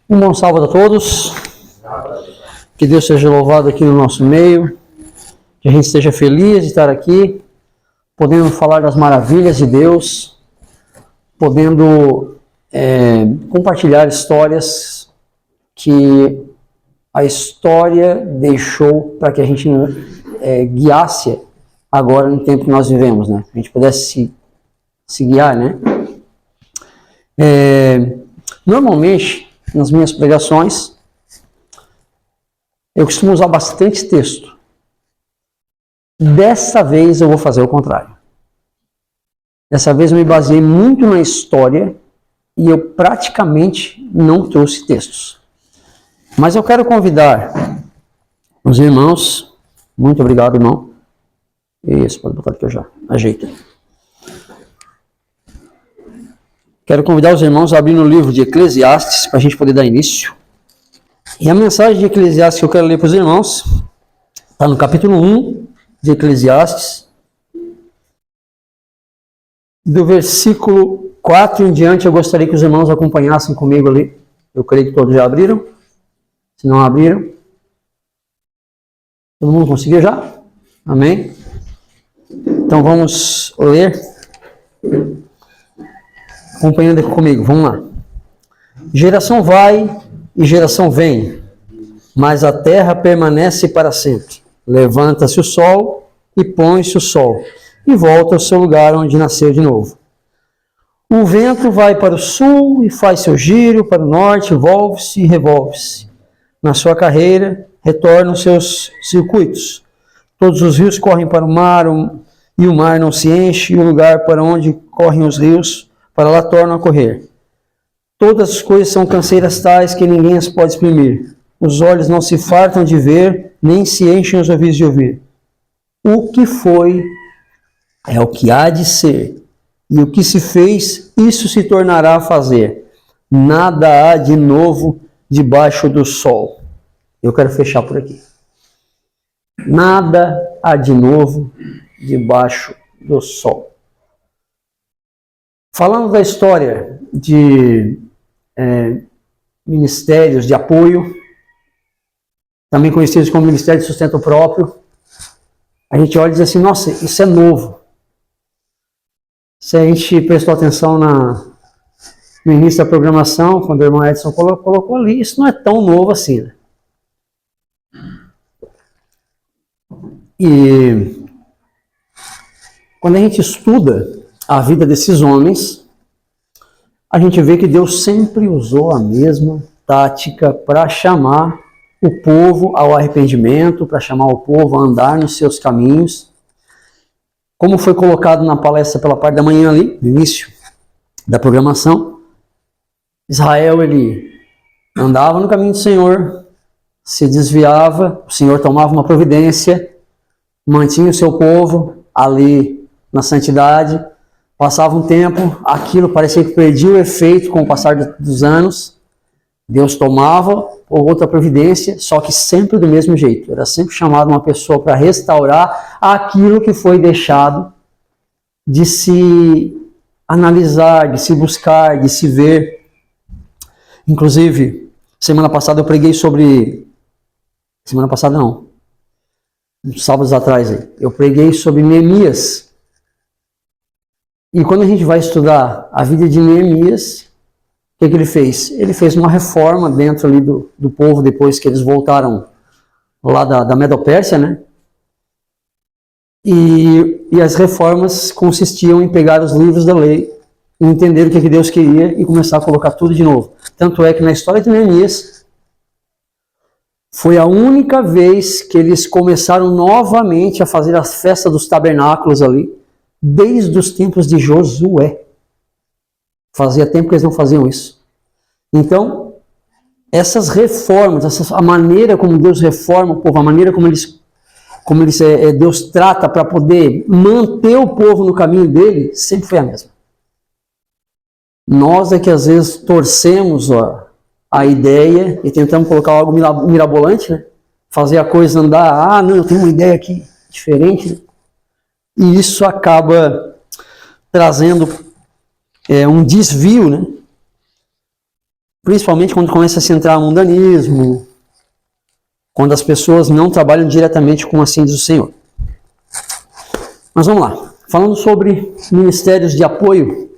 Um bom sábado a todos. Que Deus seja louvado aqui no nosso meio. Que a gente esteja feliz de estar aqui, podendo falar das maravilhas de Deus, podendo compartilhar histórias que a história deixou para que a gente guiasse agora no tempo que nós vivemos, né? A gente pudesse se guiar, né? Normalmente, nas minhas pregações, eu costumo usar bastante texto. Dessa vez eu vou fazer o contrário. Dessa vez eu me baseei muito na história e eu praticamente não trouxe textos. Mas eu quero convidar os irmãos. Muito obrigado, irmão. Isso, pode botar aqui eu já. Ajeita. Quero convidar os irmãos a abrir no livro de Eclesiastes para a gente poder dar início. E a mensagem de Eclesiastes que eu quero ler para os irmãos está no capítulo 1 de Eclesiastes. Do versículo 4 em diante, eu gostaria que os irmãos acompanhassem comigo ali. Eu creio que todos já abriram. Se não abriram, todo mundo conseguiu já? Amém? Então vamos ler. Acompanhando aqui comigo, vamos lá. Geração vai e geração vem, mas a terra permanece para sempre. Levanta-se o sol e põe-se o sol, e volta ao seu lugar onde nasceu de novo. O vento vai para o sul e faz seu giro, para o norte, volve-se e revolve-se. Na sua carreira, retorna os seus circuitos. Todos os rios correm para o mar, e o mar não se enche, e o lugar para onde correm os rios, para lá tornam a correr. Todas as coisas são canseiras tais que ninguém as pode exprimir. Os olhos não se fartam de ver, nem se enchem os ouvidos de ouvir. O que foi é o que há de ser, e o que se fez, isso se tornará a fazer. Nada há de novo debaixo do sol. Eu quero fechar por aqui. Nada há de novo debaixo do sol. Falando da história de ministérios de apoio, também conhecidos como Ministério de Sustento Próprio, a gente olha e diz assim, nossa, isso é novo. Se a gente prestou atenção no início da programação, quando o irmão Edson colocou ali, isso não é tão novo assim, né? E quando a gente estuda a vida desses homens, a gente vê que Deus sempre usou a mesma tática para chamar o povo ao arrependimento, para chamar o povo a andar nos seus caminhos. Como foi colocado na palestra pela parte da manhã ali, no início da programação, Israel, ele andava no caminho do Senhor, se desviava, o Senhor tomava uma providência, mantinha o seu povo ali na santidade. Passava um tempo, aquilo parecia que perdia o efeito com o passar dos anos. Deus tomava outra providência, só que sempre do mesmo jeito. Era sempre chamado uma pessoa para restaurar aquilo que foi deixado de se analisar, de se buscar, de se ver. Inclusive, semana passada eu preguei sobre... Semana passada não. Uns sábados atrás, eu preguei sobre Neemias. E quando a gente vai estudar a vida de Neemias, o que ele fez? Ele fez uma reforma dentro ali do povo, depois que eles voltaram lá da Medopérsia, né? E as reformas consistiam em pegar os livros da lei, entender o que Deus queria e começar a colocar tudo de novo. Tanto é que na história de Neemias, foi a única vez que eles começaram novamente a fazer a festa dos tabernáculos ali, desde os tempos de Josué. Fazia tempo que eles não faziam isso. Então, essas reformas, a maneira como Deus reforma o povo, a maneira como Deus trata para poder manter o povo no caminho dele, sempre foi a mesma. Nós é que às vezes torcemos a ideia e tentamos colocar algo mirabolante, né? Fazer a coisa andar, não, eu tenho uma ideia aqui diferente, né? E isso acaba trazendo um desvio, né? principalmente quando começa a se entrar no mundanismo, quando as pessoas não trabalham diretamente com assim diz o Senhor. Mas vamos lá. Falando sobre ministérios de apoio,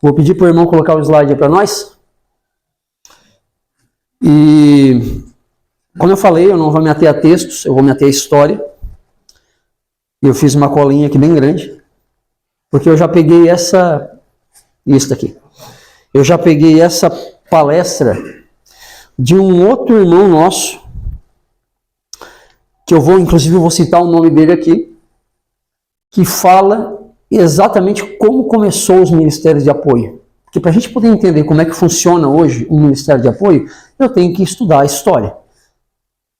vou pedir para o irmão colocar o slide aí para nós. E, como eu falei, eu não vou me ater a textos, eu vou me ater a história. E eu fiz uma colinha aqui bem grande, porque eu já peguei isso aqui. Eu já peguei essa palestra de um outro irmão nosso, que inclusive vou citar o nome dele aqui, que fala exatamente como começou os ministérios de apoio. Porque para a gente poder entender como é que funciona hoje um ministério de apoio, eu tenho que estudar a história.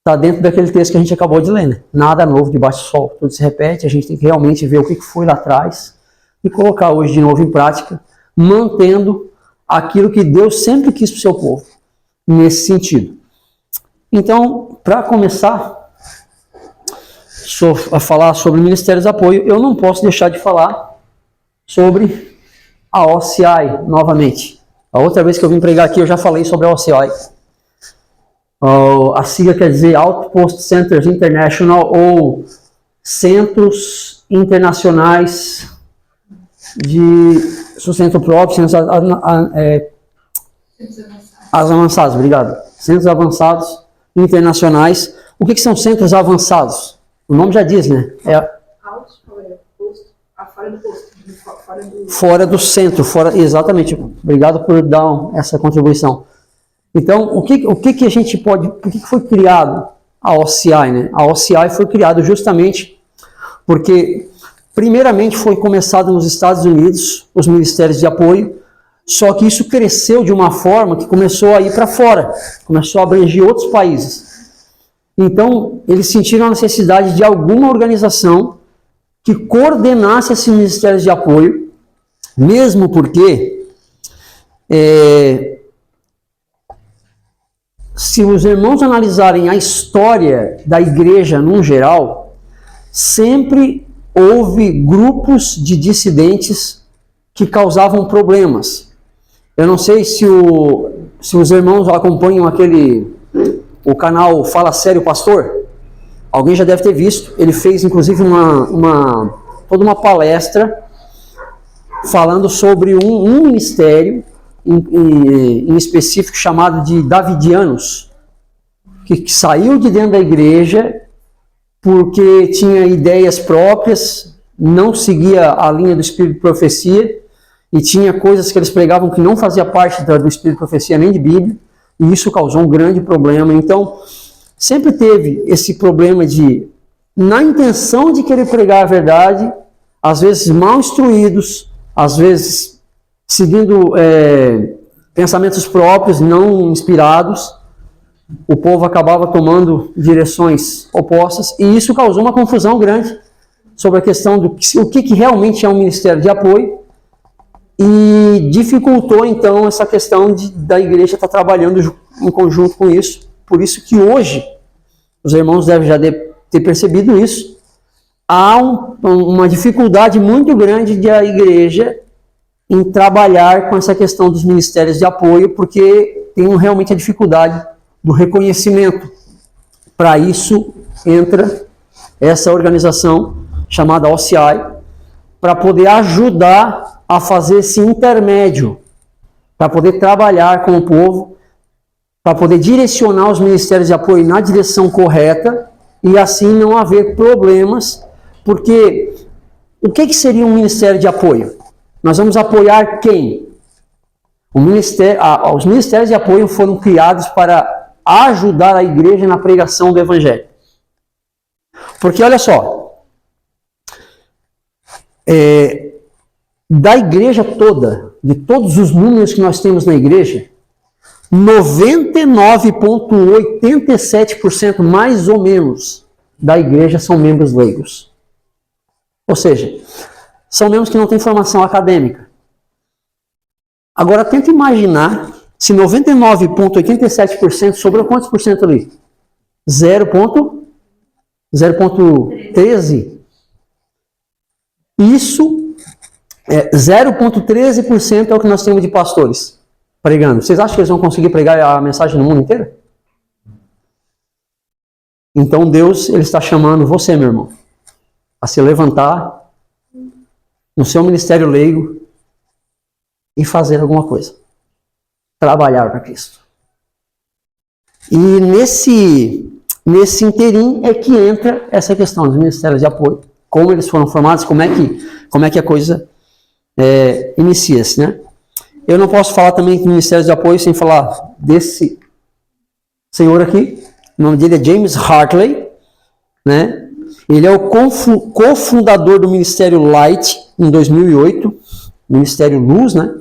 Está dentro daquele texto que a gente acabou de ler, né? Nada novo debaixo do sol, tudo se repete, a gente tem que realmente ver o que foi lá atrás e colocar hoje de novo em prática, mantendo aquilo que Deus sempre quis para o seu povo, nesse sentido. Então, para começar a falar sobre ministérios de apoio, eu não posso deixar de falar sobre a OCI novamente. A outra vez que eu vim pregar aqui, eu já falei sobre a OCI. A sigla quer dizer Outpost Centers International, ou Centros Internacionais de Sustento Próprio, Centros Avançados, obrigado. Centros Avançados Internacionais. O que são centros avançados? O nome já diz, né? Fora do centro, exatamente. Obrigado por dar essa contribuição. Então, o que a gente pode... Por que foi criado a OCI, né? A OCI foi criada justamente porque, primeiramente, foi começado nos Estados Unidos, os ministérios de apoio, só que isso cresceu de uma forma que começou a ir para fora, começou a abranger outros países. Então, eles sentiram a necessidade de alguma organização que coordenasse esses ministérios de apoio, mesmo porque... se os irmãos analisarem a história da igreja num geral, sempre houve grupos de dissidentes que causavam problemas. Eu não sei se os irmãos acompanham o canal Fala Sério Pastor. Alguém já deve ter visto. Ele fez inclusive toda uma palestra falando sobre um ministério em específico chamado de Davidianos, que saiu de dentro da igreja porque tinha ideias próprias, não seguia a linha do Espírito de Profecia, e tinha coisas que eles pregavam que não fazia parte do Espírito de Profecia nem de Bíblia, e isso causou um grande problema. Então, sempre teve esse problema de, na intenção de querer pregar a verdade, às vezes mal instruídos, às vezes seguindo pensamentos próprios, não inspirados, o povo acabava tomando direções opostas, e isso causou uma confusão grande sobre a questão do que realmente é um ministério de apoio, e dificultou então essa questão da igreja estar trabalhando em conjunto com isso. Por isso que hoje, os irmãos devem já ter percebido isso, há uma dificuldade muito grande da igreja em trabalhar com essa questão dos ministérios de apoio, porque tem realmente a dificuldade do reconhecimento. Para isso entra essa organização chamada OCI, para poder ajudar a fazer esse intermédio, para poder trabalhar com o povo, para poder direcionar os ministérios de apoio na direção correta, e assim não haver problemas, porque o que seria um ministério de apoio? Nós vamos apoiar quem? Os ministérios de apoio foram criados para ajudar a igreja na pregação do Evangelho. Porque, olha só, da igreja toda, de todos os números que nós temos na igreja, 99,87% mais ou menos da igreja são membros leigos. Ou seja, são membros que não têm formação acadêmica. Agora, tenta imaginar se 99,87% sobrou quantos por cento ali? 0,13%. Isso, 0,13% é o que nós temos de pastores. pregando. Vocês acham que eles vão conseguir pregar a mensagem no mundo inteiro? Então Deus, Ele está chamando você, meu irmão, a se levantar no seu ministério leigo e fazer alguma coisa. Trabalhar para Cristo. E nesse interim é que entra essa questão dos ministérios de apoio. Como eles foram formados, como é que a coisa inicia-se, né? Eu não posso falar também de ministérios de apoio sem falar desse senhor aqui. O nome dele é James Hartley, né? Ele é o cofundador do Ministério Light em 2008, Ministério Luz, né?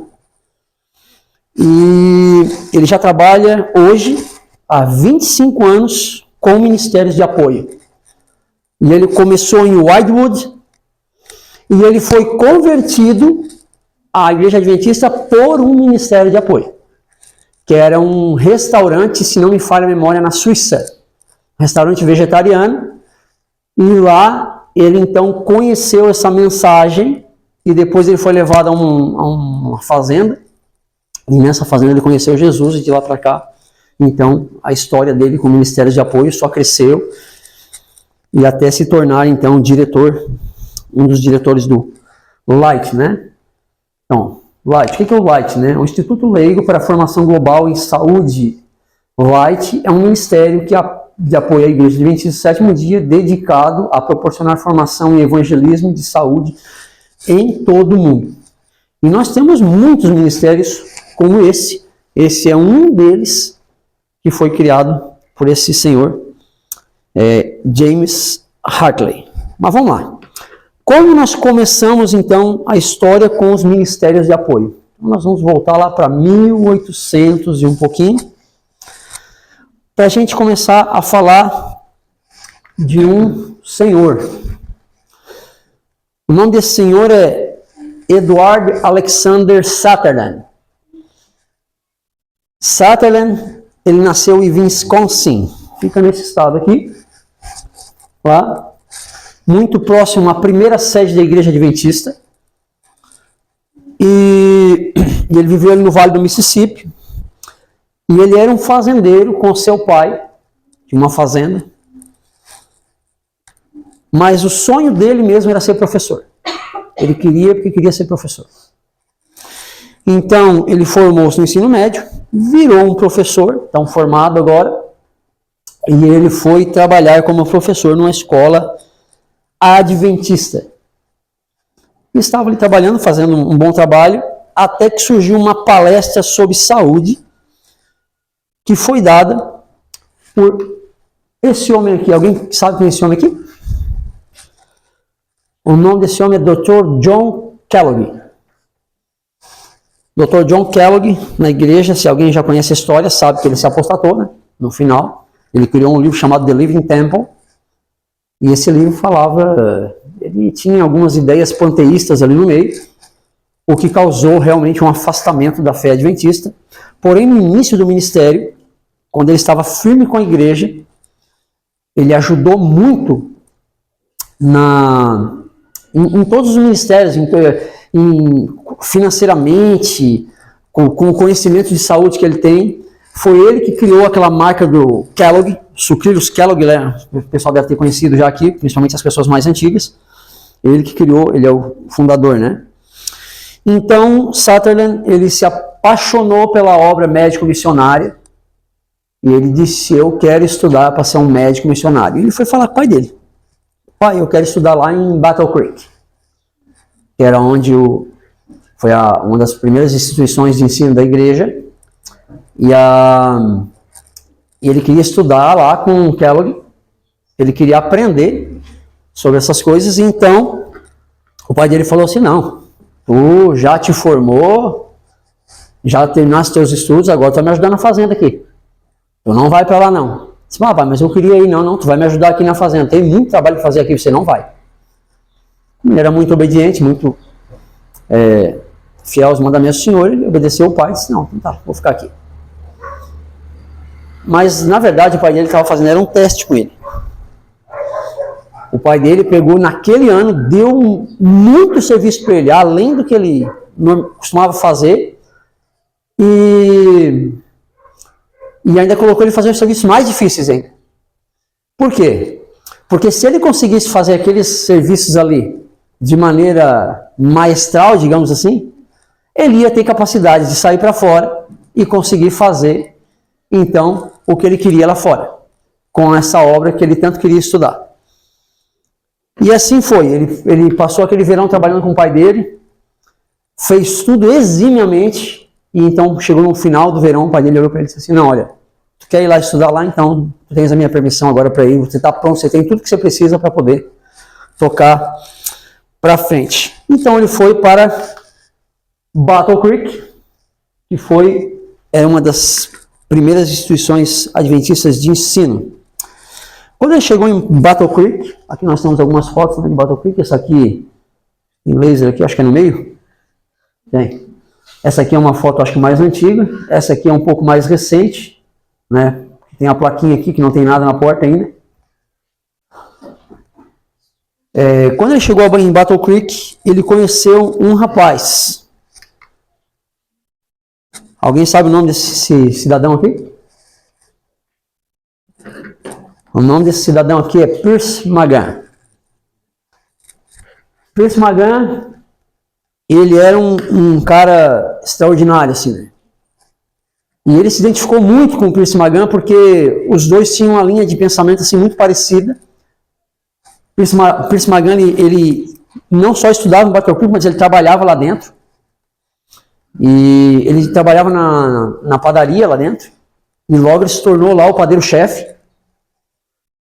E ele já trabalha hoje há 25 anos com ministérios de apoio. E ele começou em Wildwood e ele foi convertido à Igreja Adventista por um ministério de apoio, que era um restaurante, se não me falha a memória, na Suíça. Um restaurante vegetariano. E lá ele então conheceu essa mensagem e depois ele foi levado a uma fazenda. E nessa fazenda ele conheceu Jesus e de lá para cá, então, a história dele com ministérios de apoio só cresceu e até se tornar então diretor, um dos diretores do Light, né? Então, Light, o que é o Light, né? O Instituto Leigo para a Formação Global em Saúde. O Light é um ministério de apoio à Igreja Adventista do Sétimo Dia, dedicado a proporcionar formação e evangelismo de saúde em todo o mundo. E nós temos muitos ministérios como esse. Esse é um deles que foi criado por esse senhor, James Hartley. Mas vamos lá. Como nós começamos, então, a história com os ministérios de apoio? Então, nós vamos voltar lá para 1800 e um pouquinho, para a gente começar a falar de um senhor. O nome desse senhor é Edward Alexander Sutherland. Sutherland, ele nasceu em Wisconsin, fica nesse estado aqui, lá, muito próximo à primeira sede da Igreja Adventista, e ele viveu ali no Vale do Mississippi, e ele era um fazendeiro com seu pai, de uma fazenda, mas o sonho dele mesmo era ser professor. Ele queria ser professor. Então, ele formou-se no ensino médio, virou um professor, então formado agora, e ele foi trabalhar como professor numa escola adventista. E estava ali trabalhando, fazendo um bom trabalho, até que surgiu uma palestra sobre saúde, que foi dada por esse homem aqui. Alguém sabe quem é esse homem aqui? O nome desse homem é Dr. John Kellogg. Dr. John Kellogg, na igreja, se alguém já conhece a história, sabe que ele se apostatou, né? No final. Ele criou um livro chamado The Living Temple. E esse livro falava, ele tinha algumas ideias panteístas ali no meio, o que causou realmente um afastamento da fé adventista. Porém, no início do ministério, quando ele estava firme com a igreja, ele ajudou muito em todos os ministérios, financeiramente, com o conhecimento de saúde que ele tem. Foi ele que criou aquela marca do Kellogg, sucrilhos Kellogg, né? O pessoal deve ter conhecido já aqui, principalmente as pessoas mais antigas. Ele que criou, ele é o fundador, né? Então, Sutherland, ele se apaixonou pela obra médico-missionária e ele disse, eu quero estudar para ser um médico missionário. E ele foi falar com o pai dele. Pai, eu quero estudar lá em Battle Creek, que era onde foi uma das primeiras instituições de ensino da igreja. E ele queria estudar lá com o Kellogg, ele queria aprender sobre essas coisas, e então o pai dele falou assim, não, tu já te formou, já terminaste teus estudos, agora tu vai me ajudar na fazenda aqui. Tu não vai para lá não. Disse, pai, mas eu queria ir, não, tu vai me ajudar aqui na fazenda, tem muito trabalho para fazer aqui, você não vai. Ele era muito obediente, muito fiel aos mandamentos do Senhor, ele obedeceu o pai e disse, não, tá, vou ficar aqui. Mas, na verdade, o pai dele estava fazendo era um teste com ele. O pai dele pegou, naquele ano, deu muito serviço para ele, além do que ele costumava fazer, E ainda colocou ele fazer os serviços mais difíceis ainda. Por quê? Porque se ele conseguisse fazer aqueles serviços ali de maneira maestral, digamos assim, ele ia ter capacidade de sair para fora e conseguir fazer, então, o que ele queria lá fora, com essa obra que ele tanto queria estudar. E assim foi, ele passou aquele verão trabalhando com o pai dele, fez tudo eximiamente, e então chegou no final do verão, o pai dele olhou para ele e disse assim, não, olha, tu quer ir lá estudar lá, então tu tens a minha permissão agora para ir, você está pronto, você tem tudo que você precisa para poder tocar para frente. Então ele foi para Battle Creek, que era uma das primeiras instituições adventistas de ensino. Quando ele chegou em Battle Creek, aqui nós temos algumas fotos, né, de Battle Creek, essa aqui em laser aqui, acho que é no meio. Tem. Essa aqui é uma foto, acho que mais antiga. Essa aqui é um pouco mais recente, né? Tem a plaquinha aqui que não tem nada na porta ainda. Quando ele chegou em Battle Creek, ele conheceu um rapaz. Alguém sabe o nome desse cidadão aqui? O nome desse cidadão aqui é Pierce Magan. Pierce Magan, ele era um cara extraordinário, assim, né? E ele se identificou muito com o Pierce Magan porque os dois tinham uma linha de pensamento assim, muito parecida. Pierce Magan, ele não só estudava no Battle Creek, mas ele trabalhava lá dentro. E ele trabalhava na padaria lá dentro. E logo ele se tornou lá o padeiro-chefe.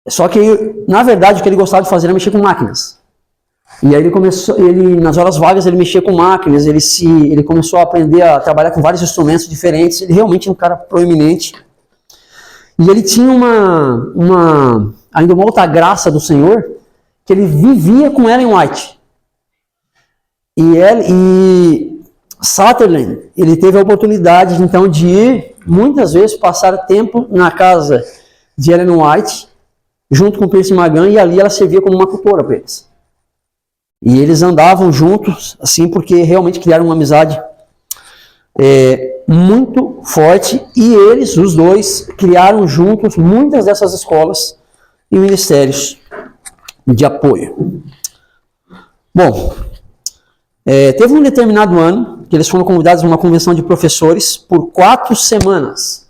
Só que, na verdade, o que ele gostava de fazer era mexer com máquinas. E aí nas horas vagas, ele mexia com máquinas, ele começou a aprender a trabalhar com vários instrumentos diferentes. Ele realmente é um cara proeminente. E ele tinha ainda uma outra graça do Senhor, que ele vivia com Ellen White. E Sutherland, ele teve a oportunidade, então, de ir, muitas vezes, passar tempo na casa de Ellen White, junto com Pierce Magan, e ali ela servia como uma tutora para eles. E eles andavam juntos, assim, porque realmente criaram uma amizade muito forte, e eles, os dois, criaram juntos muitas dessas escolas e ministérios de apoio. Bom, teve um determinado ano que eles foram convidados a uma convenção de professores por 4 semanas.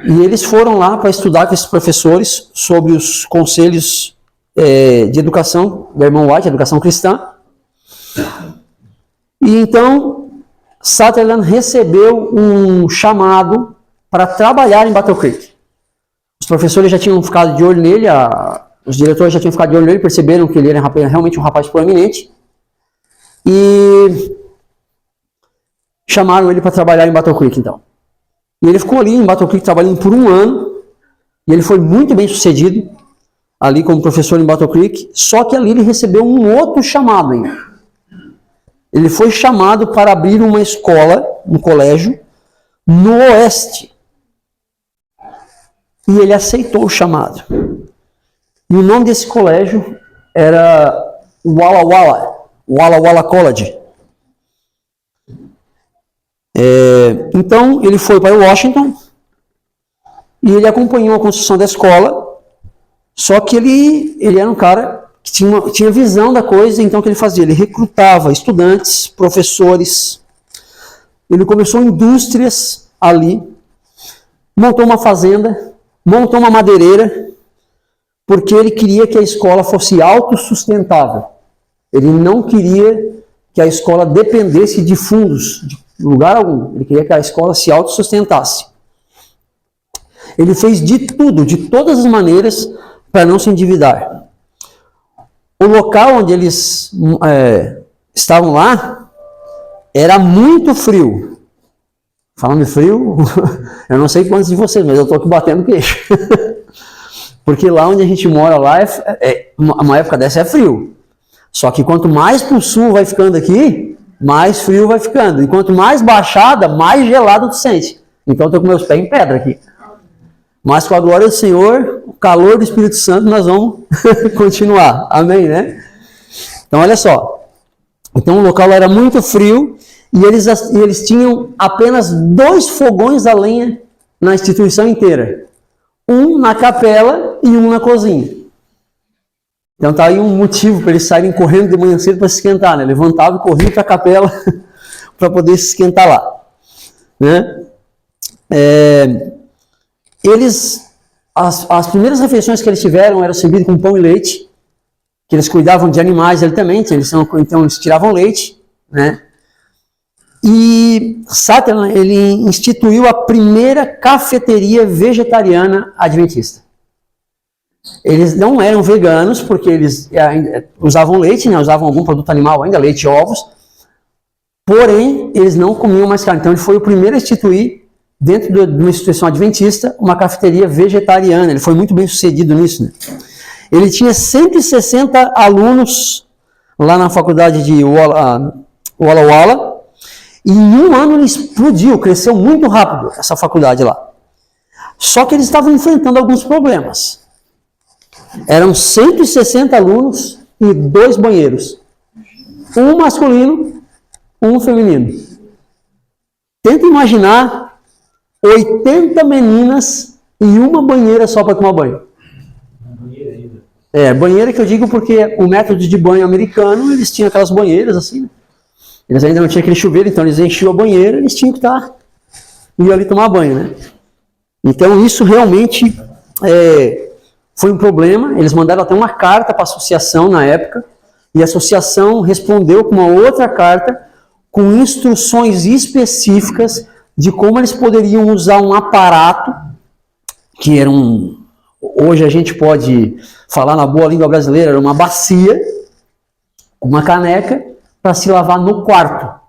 E eles foram lá para estudar com esses professores sobre os conselhos de educação da irmã White, educação cristã. E então, Sutherland recebeu um chamado para trabalhar em Battle Creek. Os professores já tinham ficado de olho nele, os diretores já tinham ficado de olho nele, perceberam que ele era realmente um rapaz proeminente. E chamaram ele para trabalhar em Battle Creek, então. E ele ficou ali em Battle Creek trabalhando por 1 ano, e ele foi muito bem sucedido ali como professor em Battle Creek, só que ali ele recebeu um outro chamado ainda. Ele foi chamado para abrir uma escola, um colégio, no Oeste. E ele aceitou o chamado. E o nome desse colégio era Walla Walla College. Então, ele foi para Washington e ele acompanhou a construção da escola, só que ele era um cara que tinha visão da coisa, então o que ele fazia? Ele recrutava estudantes, professores, ele começou indústrias ali, montou uma fazenda, montou uma madeireira, porque ele queria que a escola fosse autossustentável. Ele não queria que a escola dependesse de fundos, de lugar algum. Ele queria que a escola se autossustentasse. Ele fez de tudo, de todas as maneiras, para não se endividar. O local onde eles estavam lá era muito frio. Falando de frio, eu não sei quantos de vocês, mas eu estou aqui batendo queixo. Porque lá onde a gente mora, lá uma época dessa é frio. Só que quanto mais para o sul vai ficando aqui, mais frio vai ficando. E quanto mais baixada, mais gelado tu sente. Então eu estou com meus pés em pedra aqui. Mas com a glória do Senhor, o calor do Espírito Santo, nós vamos continuar. Amém, né? Então olha só. Então o local era muito frio E eles tinham apenas 2 fogões a lenha na instituição inteira. Um na capela e um na cozinha. Então tá aí um motivo para eles saírem correndo de manhã cedo para se esquentar, né? Levantavam e corriam para a capela para poder se esquentar lá. Né? As primeiras refeições que eles tiveram eram servidas com pão e leite, que eles cuidavam de animais ali também, então eles tiravam leite, né? E Sutherland, ele instituiu a primeira cafeteria vegetariana adventista. Eles não eram veganos, porque eles usavam leite, né? Usavam algum produto animal ainda, leite e ovos, porém, eles não comiam mais carne. Então, ele foi o primeiro a instituir, dentro de uma instituição adventista, uma cafeteria vegetariana. Ele foi muito bem sucedido nisso, né? Ele tinha 160 alunos lá na faculdade de Walla Walla, e em um ano ele explodiu, cresceu muito rápido essa faculdade lá. Só que eles estavam enfrentando alguns problemas. Eram 160 alunos e 2 banheiros. Um masculino, um feminino. Tenta imaginar 80 meninas e uma banheira só para tomar banho. Banheira que eu digo porque o método de banho americano, eles tinham aquelas banheiras assim, né? Eles ainda não tinham aquele chuveiro, então eles enchiam a banheira, eles tinham que ir ali tomar banho, né? Então isso realmente foi um problema. Eles mandaram até uma carta para a associação na época, e a associação respondeu com uma outra carta com instruções específicas de como eles poderiam usar um aparato, que era hoje a gente pode falar na boa língua brasileira, era uma bacia, uma caneca, para se lavar no quarto.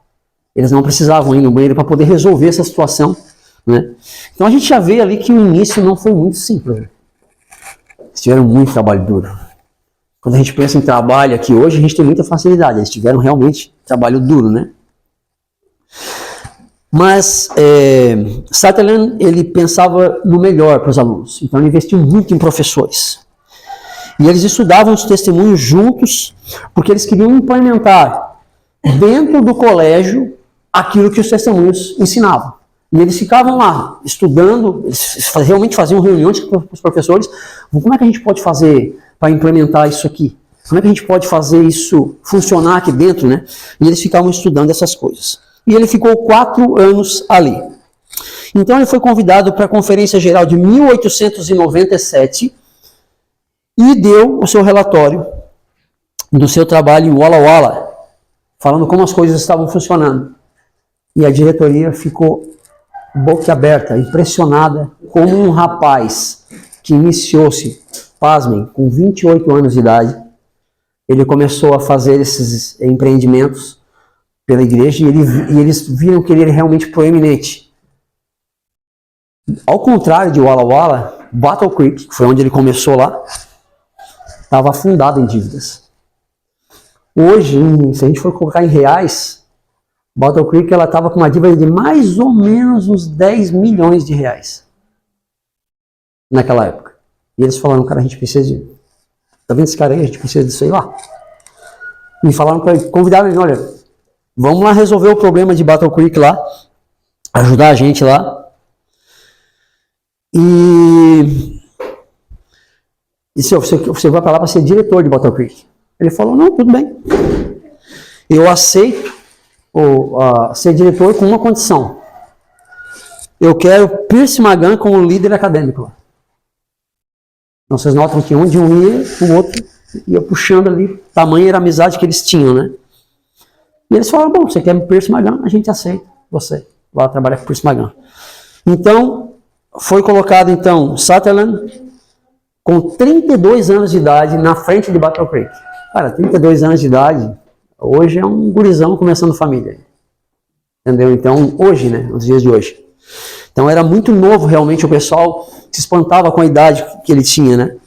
Eles não precisavam ir no banheiro para poder resolver essa situação, né? Então a gente já vê ali que o início não foi muito simples. Né? Eles tiveram muito trabalho duro. Quando a gente pensa em trabalho aqui hoje, a gente tem muita facilidade. Eles tiveram realmente trabalho duro, né? Mas Sutherland, ele pensava no melhor para os alunos. Então ele investiu muito em professores. E eles estudavam os testemunhos juntos, porque eles queriam implementar dentro do colégio aquilo que os testemunhos ensinavam. E eles ficavam lá estudando, eles realmente faziam reuniões com os professores. Como é que a gente pode fazer para implementar isso aqui? Como é que a gente pode fazer isso funcionar aqui dentro, né? E eles ficavam estudando essas coisas. E ele ficou 4 anos ali. Então ele foi convidado para a Conferência Geral de 1897 e deu o seu relatório do seu trabalho em Walla Walla, falando como as coisas estavam funcionando. E a diretoria ficou boquiaberta, impressionada, como um rapaz que iniciou-se, pasmem, com 28 anos de idade, ele começou a fazer esses empreendimentos pela igreja e eles viram que ele era realmente proeminente. Ao contrário de Walla Walla, Battle Creek, que foi onde ele começou lá, estava afundado em dívidas. Hoje, se a gente for colocar em reais, Battle Creek estava com uma dívida de mais ou menos uns 10 milhões de reais naquela época. E eles falaram, cara, a gente precisa de... Tá vendo esse cara aí? A gente precisa disso aí lá. E falaram para ele, convidaram ele, olha, vamos lá resolver o problema de Battle Creek lá, ajudar a gente lá. E se você vai para lá para ser diretor de Battle Creek. Ele falou, não, tudo bem. Eu aceito ser diretor com uma condição. Eu quero Pierce Magan como líder acadêmico lá. Então vocês notam que onde um ia, o outro ia puxando ali. Tamanha era a amizade que eles tinham, né? E eles falaram, bom, você quer Pierce Magan? A gente aceita você. Lá trabalhar com Pierce Magan. Então, foi colocado, então, Sutherland com 32 anos de idade na frente de Battle Creek. Cara, 32 anos de idade, hoje é um gurizão começando família. Entendeu? Então, hoje, né? Nos dias de hoje. Então, era muito novo, realmente, o pessoal se espantava com a idade que ele tinha, né?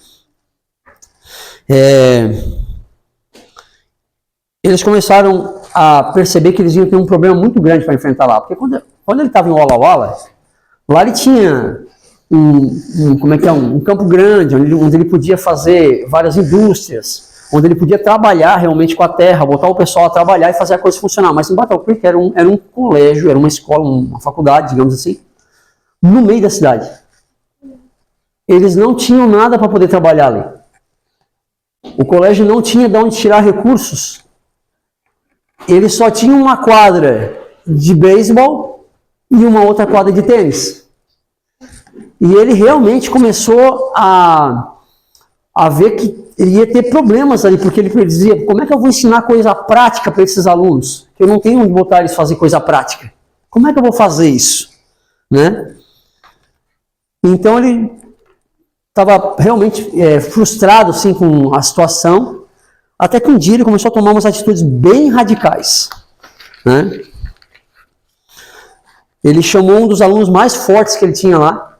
Eles começaram a perceber que eles iam ter um problema muito grande para enfrentar lá. Porque quando ele estava em Walla Walla, lá ele tinha um campo grande, onde ele podia fazer várias indústrias, onde ele podia trabalhar realmente com a terra, botar o pessoal a trabalhar e fazer a coisa funcionar. Mas em Battle Creek era um colégio, era uma escola, uma faculdade, digamos assim, no meio da cidade. Eles não tinham nada para poder trabalhar ali. O colégio não tinha de onde tirar recursos. Eles só tinham uma quadra de beisebol e uma outra quadra de tênis. E ele realmente começou a ver que ele ia ter problemas ali, porque ele dizia, como é que eu vou ensinar coisa prática para esses alunos? Eu não tenho onde botar eles fazer coisa prática. Como é que eu vou fazer isso? Né? Então ele estava realmente frustrado assim, com a situação, até que um dia ele começou a tomar umas atitudes bem radicais. Né? Ele chamou um dos alunos mais fortes que ele tinha lá.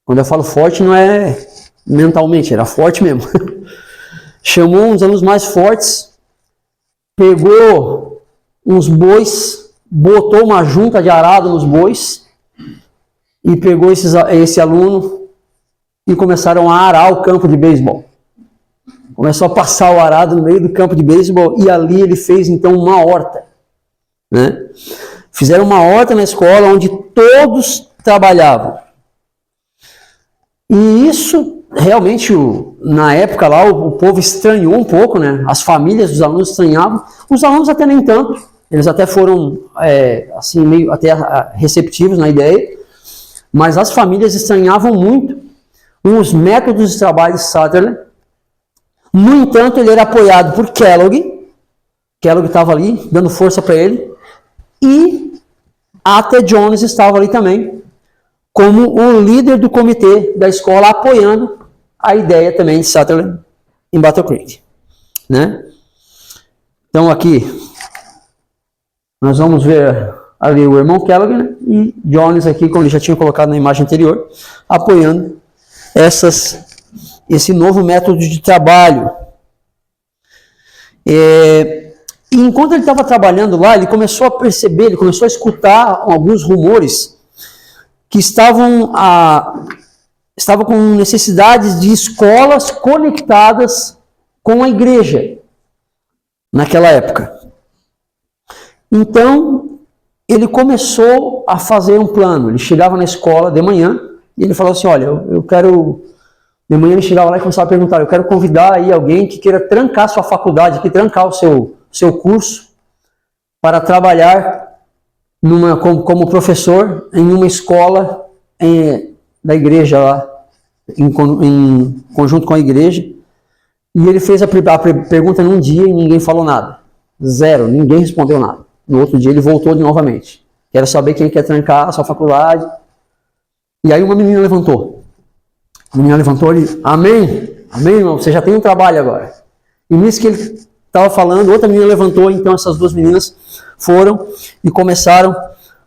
Quando eu falo forte, não é mentalmente, era forte mesmo. Chamou um dos alunos mais fortes, pegou uns bois, botou uma junta de arado nos bois e pegou esse aluno e começaram a arar o campo de beisebol. Começou a passar o arado no meio do campo de beisebol e ali ele fez então uma horta. Né? Fizeram uma horta na escola onde todos trabalhavam. E isso realmente, na época lá, o povo estranhou um pouco, né? As famílias dos alunos estranhavam. Os alunos até nem tanto. Eles até foram assim, meio até receptivos na ideia. Mas as famílias estranhavam muito os métodos de trabalho de Sutherland. No entanto, ele era apoiado por Kellogg. Kellogg estava ali, dando força para ele. E até Jones estava ali também, como o líder do comitê da escola, apoiando a ideia também de Sutherland em Battle Creek. Né? Então aqui, nós vamos ver ali o irmão Kellogg, né? E Jones aqui, como ele já tinha colocado na imagem anterior, apoiando esse novo método de trabalho. E enquanto ele estava trabalhando lá, ele começou a perceber, ele começou a escutar alguns rumores que estavam com necessidades de escolas conectadas com a igreja naquela época. Então, ele começou a fazer um plano. Ele chegava na escola de manhã e ele falou assim, olha, eu quero... De manhã ele chegava lá e começava a perguntar, eu quero convidar aí alguém que queira trancar sua faculdade, que trancar o seu curso, para trabalhar como professor em uma escola da igreja lá, em conjunto com a igreja. E ele fez a pergunta num dia e ninguém falou nada. Zero, ninguém respondeu nada. No outro dia ele voltou novamente. Quero saber quem quer trancar a sua faculdade. E aí uma menina levantou. A menina levantou e disse, amém, amém, irmão, você já tem um trabalho agora. E nisso que ele estava falando, outra menina levantou, então essas duas meninas foram e começaram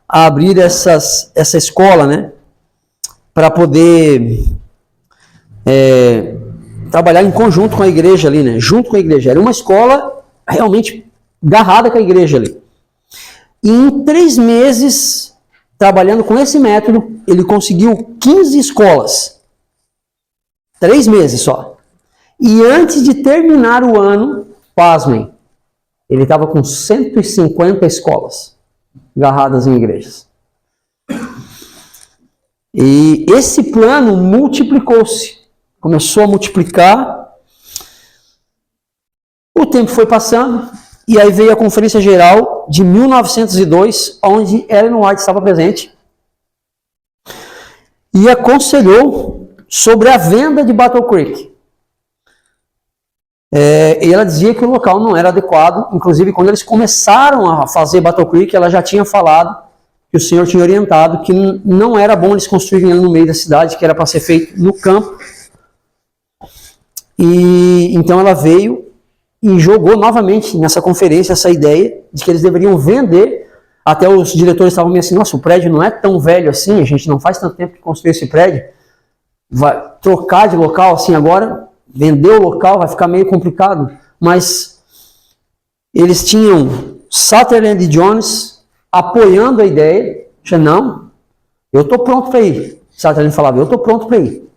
a abrir essa escola, né, para poder trabalhar em conjunto com a igreja ali, né, junto com a igreja. Era uma escola realmente agarrada com a igreja ali. E em 3 meses, trabalhando com esse método, ele conseguiu 15 escolas. 3 meses só. E antes de terminar o ano, pasmem, ele estava com 150 escolas agarradas em igrejas. E esse plano multiplicou-se. Começou a multiplicar. O tempo foi passando. E aí veio a Conferência Geral de 1902, onde Ellen White estava presente. E aconselhou sobre a venda de Battle Creek. E ela dizia que o local não era adequado. Inclusive, quando eles começaram a fazer Battle Creek, ela já tinha falado que o Senhor tinha orientado que não era bom eles construírem no meio da cidade, que era para ser feito no campo. E então ela veio e jogou novamente nessa conferência essa ideia de que eles deveriam vender. Até os diretores estavam meio assim, nossa, o prédio não é tão velho assim, a gente não faz tanto tempo que construiu esse prédio. Vai trocar de local assim agora, vender o local vai ficar meio complicado, mas eles tinham Sutherland e Jones apoiando a ideia, dizendo, não, eu estou pronto para ir. Sutherland falava, eu estou pronto para ir.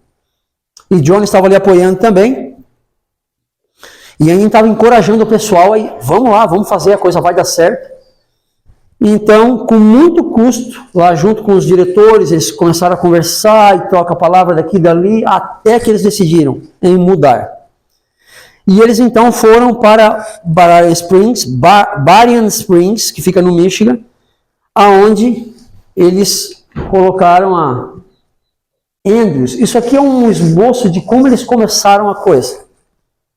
E Jones estava ali apoiando também. E aí estava encorajando o pessoal aí, vamos lá, vamos fazer, a coisa vai dar certo. Então, com muito custo, lá junto com os diretores, eles começaram a conversar e troca a palavra daqui e dali, até que eles decidiram em mudar. E eles então foram para Berrien Springs, que fica no Michigan, aonde eles colocaram a Andrews. Isso aqui é um esboço de como eles começaram a coisa.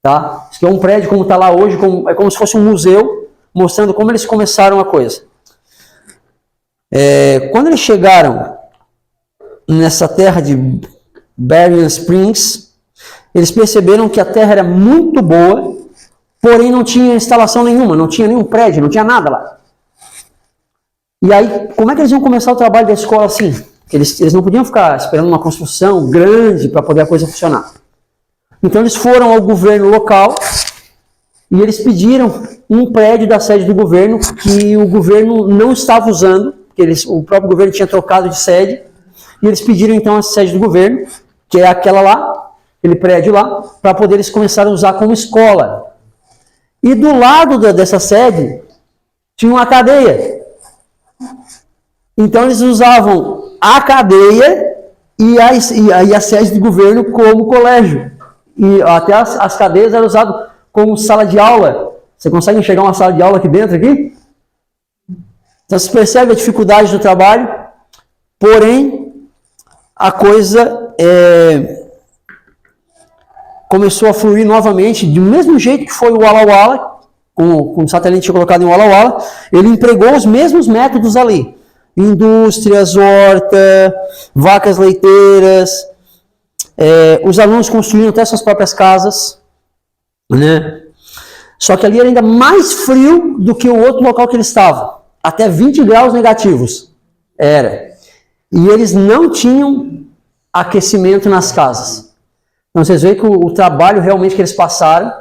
Tá? Isso aqui é um prédio como está lá hoje, é como se fosse um museu, mostrando como eles começaram a coisa. Quando eles chegaram nessa terra de Berrien Springs, eles perceberam que a terra era muito boa, porém não tinha instalação nenhuma, não tinha nenhum prédio, não tinha nada lá. E aí, como é que eles iam começar o trabalho da escola assim? Eles não podiam ficar esperando uma construção grande para poder a coisa funcionar. Então eles foram ao governo local e eles pediram um prédio da sede do governo que o governo não estava usando, porque o próprio governo tinha trocado de sede, e eles pediram então a sede do governo, que é aquela lá, aquele prédio lá, para poder eles começarem a usar como escola. E do lado dessa sede tinha uma cadeia. Então eles usavam a cadeia e a sede do governo como colégio. E até as cadeias eram usadas como sala de aula. Você consegue enxergar uma sala de aula aqui dentro? Aqui? Então você percebe a dificuldade do trabalho, porém a coisa começou a fluir novamente, do mesmo jeito que foi o Walla Walla, com o satélite colocado em Walla Walla, ele empregou os mesmos métodos ali. Indústrias, horta, vacas leiteiras, os alunos construíam até suas próprias casas, né? Só que ali era ainda mais frio do que o outro local que eles estavam, até 20 graus negativos era. E eles não tinham aquecimento nas casas. Então vocês veem que o trabalho realmente que eles passaram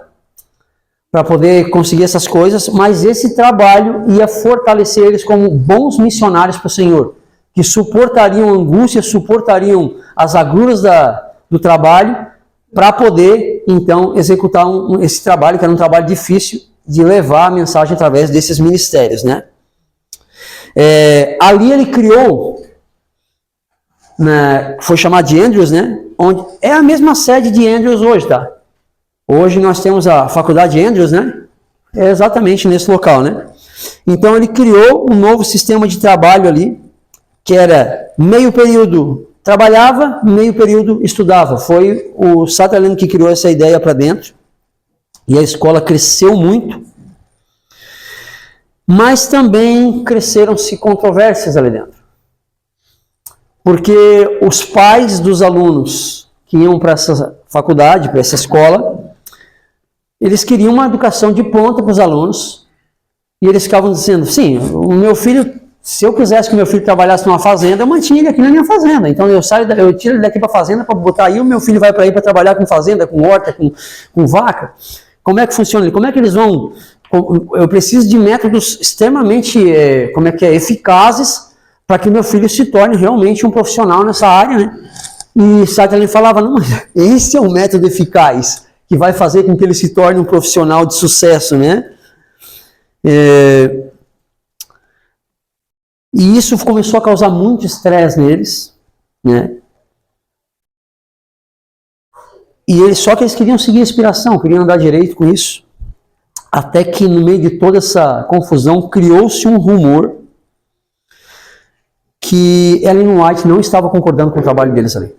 para poder conseguir essas coisas, mas esse trabalho ia fortalecer eles como bons missionários para o Senhor, que suportariam angústias, suportariam as agruras do trabalho, para poder, então, executar esse trabalho, que era um trabalho difícil, de levar a mensagem através desses ministérios, né? Ali ele criou, foi chamado de Andrews, né? Onde é a mesma sede de Andrews hoje, tá? Hoje nós temos a faculdade de Andrews, né? É exatamente nesse local, né? Então ele criou um novo sistema de trabalho ali, que era meio período trabalhava, meio período estudava. Foi o Sutherland que criou essa ideia para dentro. E a escola cresceu muito. Mas também cresceram-se controvérsias ali dentro. Porque os pais dos alunos que iam para essa faculdade, para essa escola, eles queriam uma educação de ponta para os alunos. E eles ficavam dizendo, sim, o meu filho, se eu quisesse que o meu filho trabalhasse numa fazenda, eu mantinha ele aqui na minha fazenda. Então eu tiro ele daqui para a fazenda para botar aí, o meu filho vai para aí para trabalhar com fazenda, com horta, com vaca. Como é que funciona? Como é que eles vão... Eu preciso de métodos extremamente eficazes para que meu filho se torne realmente um profissional nessa área, né? E Sutherland falava, não, mas esse é um método eficaz que vai fazer com que ele se torne um profissional de sucesso, né? E isso começou a causar muito estresse neles, né? Só que eles queriam seguir a inspiração, queriam andar direito com isso. Até que no meio de toda essa confusão criou-se um rumor que Ellen White não estava concordando com o trabalho deles ali.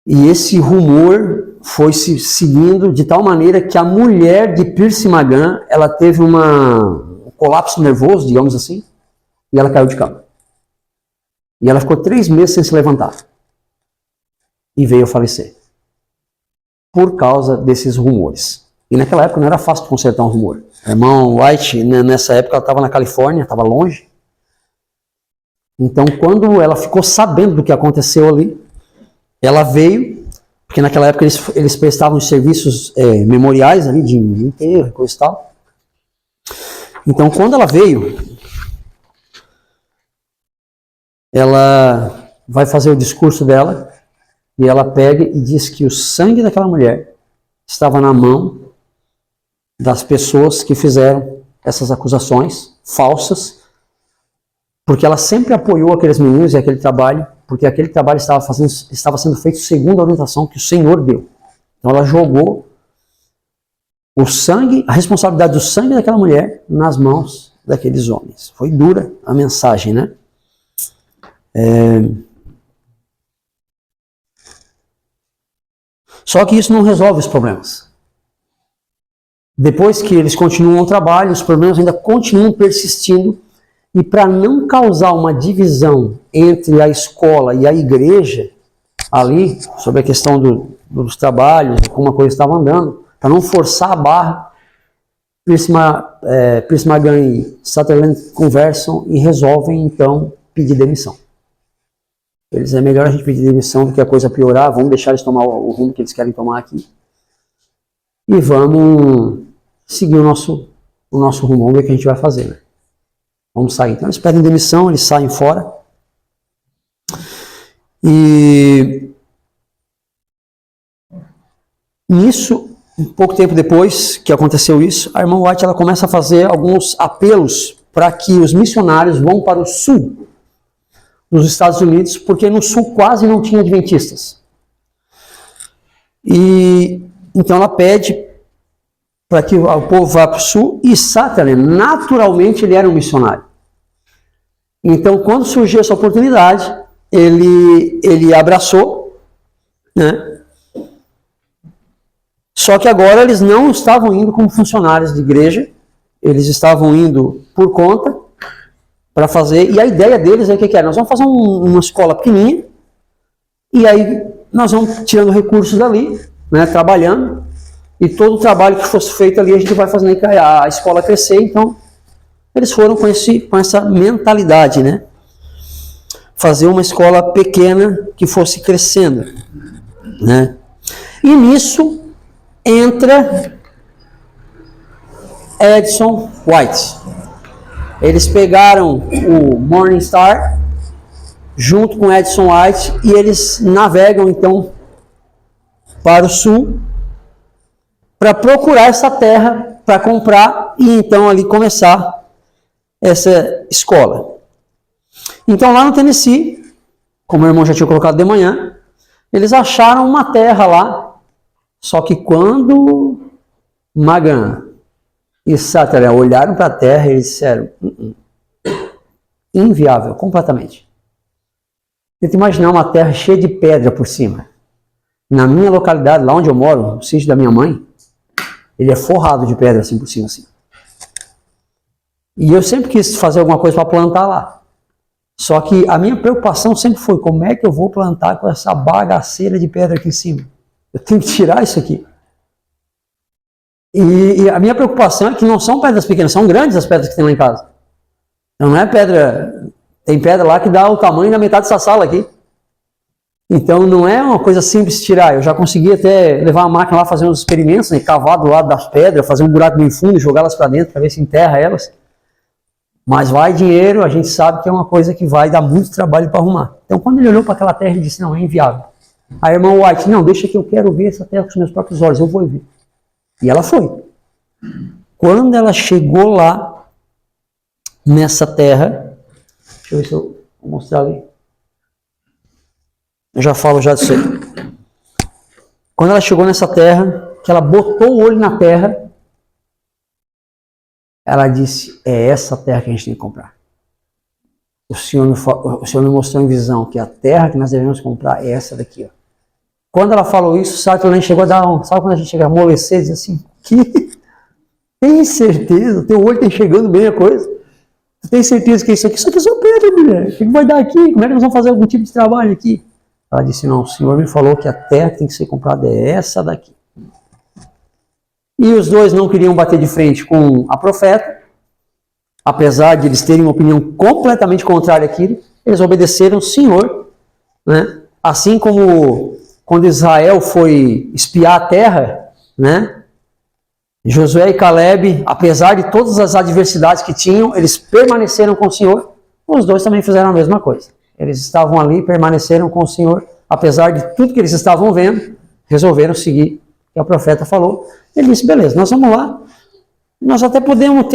E esse rumor foi se seguindo de tal maneira que a mulher de Percy Magan, ela teve um colapso nervoso, digamos assim, e ela caiu de cama. E ela ficou 3 meses sem se levantar. E veio a falecer. Por causa desses rumores. E naquela época não era fácil de consertar um rumor. A irmã White, nessa época, ela estava na Califórnia, estava longe. Então, quando ela ficou sabendo do que aconteceu ali, ela veio, porque naquela época eles prestavam os serviços memoriais ali, de enterro, coisa e tal. Então, quando ela veio, ela vai fazer o discurso dela, e ela pega e diz que o sangue daquela mulher estava na mão das pessoas que fizeram essas acusações falsas, porque ela sempre apoiou aqueles meninos e aquele trabalho, porque aquele trabalho estava sendo feito segundo a orientação que o Senhor deu. Então ela jogou o sangue, a responsabilidade do sangue daquela mulher nas mãos daqueles homens. Foi dura a mensagem, né? Só que isso não resolve os problemas. Depois que eles continuam o trabalho, os problemas ainda continuam persistindo, e para não causar uma divisão entre a escola e a igreja, ali, sobre a questão dos trabalhos, como a coisa estava andando, para não forçar a barra, Pierce Magan e Sutherland conversam e resolvem, então, pedir demissão. Eles, é melhor a gente pedir demissão do que a coisa piorar, vamos deixar eles tomar o rumo que eles querem tomar aqui. E vamos seguir o nosso rumo, vamos ver o que a gente vai fazer, né? Vamos sair. Então eles pedem demissão, eles saem fora. E nisso, um pouco tempo depois que aconteceu isso, a irmã White ela começa a fazer alguns apelos para que os missionários vão para o sul dos Estados Unidos, porque no sul quase não tinha adventistas. E então ela pede para que o povo vá para o sul, e Sutherland, naturalmente, ele era um missionário. Então, quando surgiu essa oportunidade, ele abraçou, né? Só que agora eles não estavam indo como funcionários de igreja, eles estavam indo por conta para fazer, e a ideia deles é o que era? Nós vamos fazer uma escola pequenininha, e aí nós vamos tirando recursos dali, né, trabalhando, e todo o trabalho que fosse feito ali a gente vai fazendo a escola crescer. Então eles foram com essa mentalidade, né? Fazer uma escola pequena que fosse crescendo, né? E nisso entra Edson White. Eles pegaram o Morning Star junto com Edson White e eles navegam então para o sul para procurar essa terra para comprar e então ali começar essa escola. Então lá no Tennessee, como o irmão já tinha colocado de manhã, eles acharam uma terra lá, só que quando Magan e Sutherland olharam para a terra, eles disseram, inviável, completamente. Tenta imaginar uma terra cheia de pedra por cima. Na minha localidade, lá onde eu moro, no sítio da minha mãe, ele é forrado de pedra assim por cima, assim. E eu sempre quis fazer alguma coisa para plantar lá. Só que a minha preocupação sempre foi, como é que eu vou plantar com essa bagaceira de pedra aqui em cima? Eu tenho que tirar isso aqui. E a minha preocupação é que não são pedras pequenas, são grandes as pedras que tem lá em casa. Então não é pedra, tem pedra lá que dá o tamanho da metade dessa sala aqui. Então não é uma coisa simples de tirar. Eu já consegui até levar a máquina lá, fazer uns experimentos, né, cavar do lado das pedras, fazer um buraco bem fundo, jogá-las para dentro para ver se enterra elas. Mas vai dinheiro, a gente sabe que é uma coisa que vai dar muito trabalho para arrumar. Então quando ele olhou para aquela terra, ele disse, não, é inviável. A irmã White, não, deixa que eu quero ver essa terra com os meus próprios olhos, eu vou ver. E ela foi. Quando ela chegou lá, nessa terra, deixa eu ver se eu vou mostrar ali. Eu já falo já disso aí. Quando ela chegou nessa terra, que ela botou o olho na terra, ela disse, é essa terra que a gente tem que comprar. O Senhor me mostrou em visão que a terra que nós devemos comprar é essa daqui, ó. Quando ela falou isso, Sutherland chegou a dar sabe quando a gente chega a amolecer, diz assim, que tem certeza? Teu olho está enxergando bem a coisa? Tu tem certeza que isso aqui é só pedra, mulher? O que vai dar aqui? Como é que nós vamos fazer algum tipo de trabalho aqui? Ela disse, não, o Senhor me falou que a terra que tem que ser comprada é essa daqui. E os dois não queriam bater de frente com a profeta, apesar de eles terem uma opinião completamente contrária àquilo, eles obedeceram o Senhor, né? Assim como quando Israel foi espiar a terra, né? Josué e Caleb, apesar de todas as adversidades que tinham, eles permaneceram com o Senhor. Os dois também fizeram a mesma coisa. Eles estavam ali, permaneceram com o Senhor, apesar de tudo que eles estavam vendo, resolveram seguir que a profeta falou. Ele disse, beleza, nós vamos lá. Nós até podemos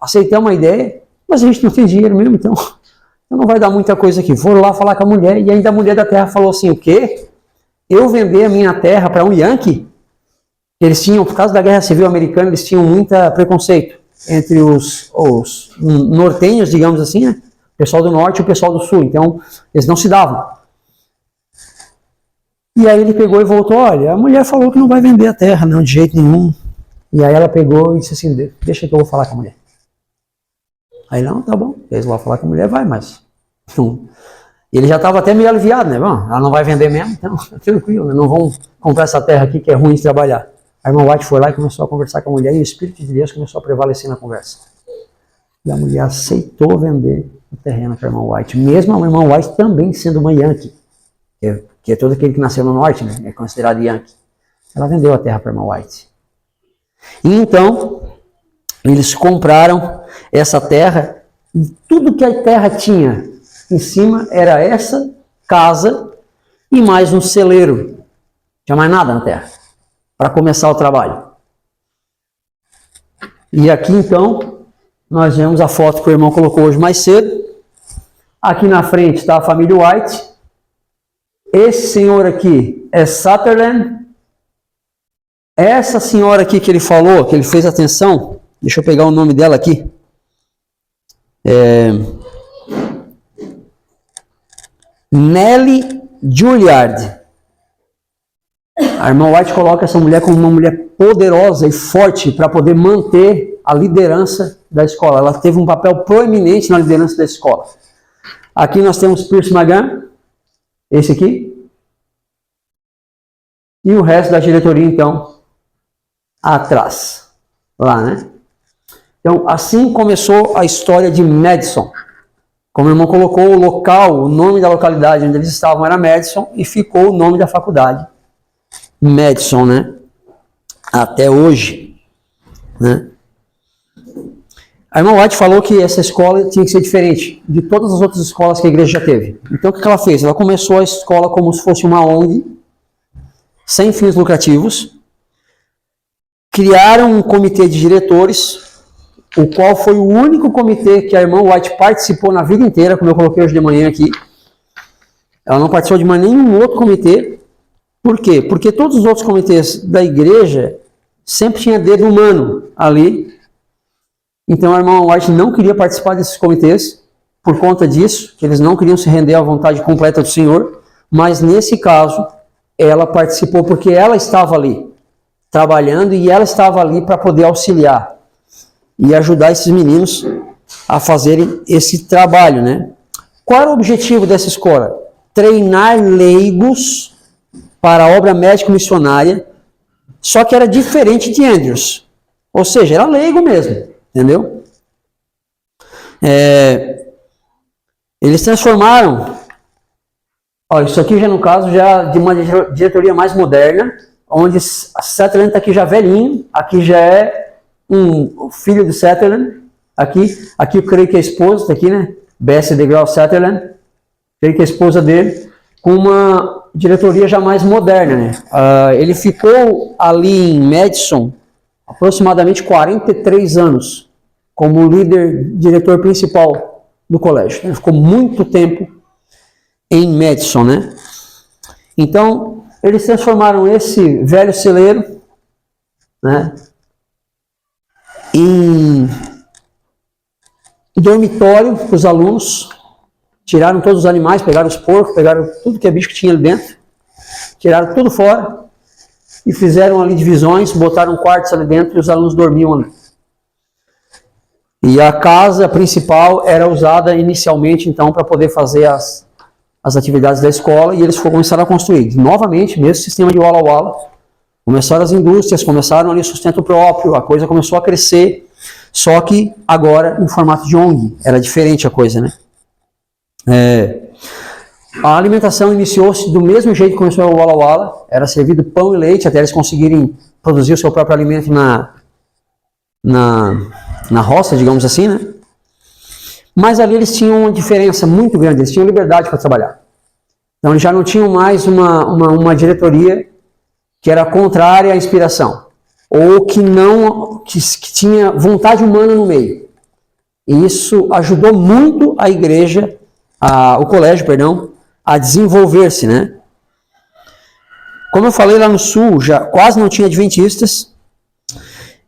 aceitar uma ideia, mas a gente não tem dinheiro mesmo, então não vai dar muita coisa aqui. Foram lá falar com a mulher, e ainda a mulher da terra falou assim, o quê? Eu vender a minha terra para um Yankee? Eles tinham, por causa da Guerra Civil Americana, eles tinham muito preconceito entre os nortenhos, digamos assim, né? O pessoal do norte e o pessoal do sul. Então, eles não se davam. E aí ele pegou e voltou, olha, a mulher falou que não vai vender a terra, não, de jeito nenhum. E aí ela pegou e disse assim, deixa que eu vou falar com a mulher. Aí não, tá bom, eles vão falar com a mulher, vai, mas... Ele já estava até meio aliviado, né? Bom, ela não vai vender mesmo, então tranquilo, não vão comprar essa terra aqui que é ruim de trabalhar. A irmã White foi lá e começou a conversar com a mulher e o Espírito de Deus começou a prevalecer na conversa. E a mulher aceitou vender o terreno para a irmã White, mesmo a irmã White também sendo uma Yankee, que é todo aquele que nasceu no norte, né? É considerado Yankee. Ela vendeu a terra para a irmã White. E então, eles compraram essa terra e tudo que a terra tinha em cima era essa casa e mais um celeiro. Não tinha mais nada na terra para começar o trabalho. E aqui então, nós vemos a foto que o irmão colocou hoje mais cedo. Aqui na frente está a família White. Esse senhor aqui é Sutherland. Essa senhora aqui que ele falou, que ele fez atenção, deixa eu pegar o nome dela aqui. Nellie Juilliard. A irmã White coloca essa mulher como uma mulher poderosa e forte para poder manter a liderança da escola. Ela teve um papel proeminente na liderança da escola. Aqui nós temos Pierce McGann, esse aqui, e o resto da diretoria, então, atrás, lá, né? Então, assim começou a história de Madison. Como o irmão colocou, o local, o nome da localidade onde eles estavam era Madison e ficou o nome da faculdade, Madison, né? Até hoje, né? A irmã White falou que essa escola tinha que ser diferente de todas as outras escolas que a igreja já teve. Então, o que ela fez? Ela começou a escola como se fosse uma ONG, sem fins lucrativos, criaram um comitê de diretores, o qual foi o único comitê que a irmã White participou na vida inteira, como eu coloquei hoje de manhã aqui. Ela não participou de mais nenhum outro comitê. Por quê? Porque todos os outros comitês da igreja sempre tinha dedo humano ali. Então a irmã White não queria participar desses comitês por conta disso, que eles não queriam se render à vontade completa do Senhor. Mas nesse caso, ela participou porque ela estava ali trabalhando e ela estava ali para poder auxiliar e ajudar esses meninos a fazerem esse trabalho, né? Qual era o objetivo dessa escola? Treinar leigos para a obra médico-missionária, só que era diferente de Andrews. Ou seja, era leigo mesmo, entendeu? Eles transformaram, isso aqui já no caso já de uma diretoria mais moderna, onde Sutherland está aqui já velhinho, aqui já é um filho de Sutherland, aqui eu creio que a esposa está aqui, né? Bessie DeGraw Sutherland, creio que a esposa dele, com uma diretoria já mais moderna, né? Ele ficou ali em Madison aproximadamente 43 anos como líder, diretor principal do colégio. Ele ficou muito tempo em Madison, né? Então, eles transformaram esse velho celeiro, né, em dormitório para os alunos. Tiraram todos os animais, pegaram os porcos, pegaram tudo que é bicho que tinha ali dentro, tiraram tudo fora e fizeram ali divisões, botaram quartos ali dentro e os alunos dormiam ali. E a casa principal era usada inicialmente, então, para poder fazer as atividades da escola, e eles começaram a construir novamente, mesmo sistema de Walla Walla. Começaram as indústrias, começaram ali o sustento próprio, a coisa começou a crescer, só que agora em formato de ONG, era diferente a coisa, né? A alimentação iniciou-se do mesmo jeito que começou o Walla Walla, era servido pão e leite até eles conseguirem produzir o seu próprio alimento na roça, digamos assim, né? Mas ali eles tinham uma diferença muito grande, eles tinham liberdade para trabalhar. Então eles já não tinham mais uma diretoria que era contrária à inspiração, ou que tinha vontade humana no meio. E isso ajudou muito a igreja, o colégio, a desenvolver-se, né? Como eu falei, lá no sul, já quase não tinha adventistas.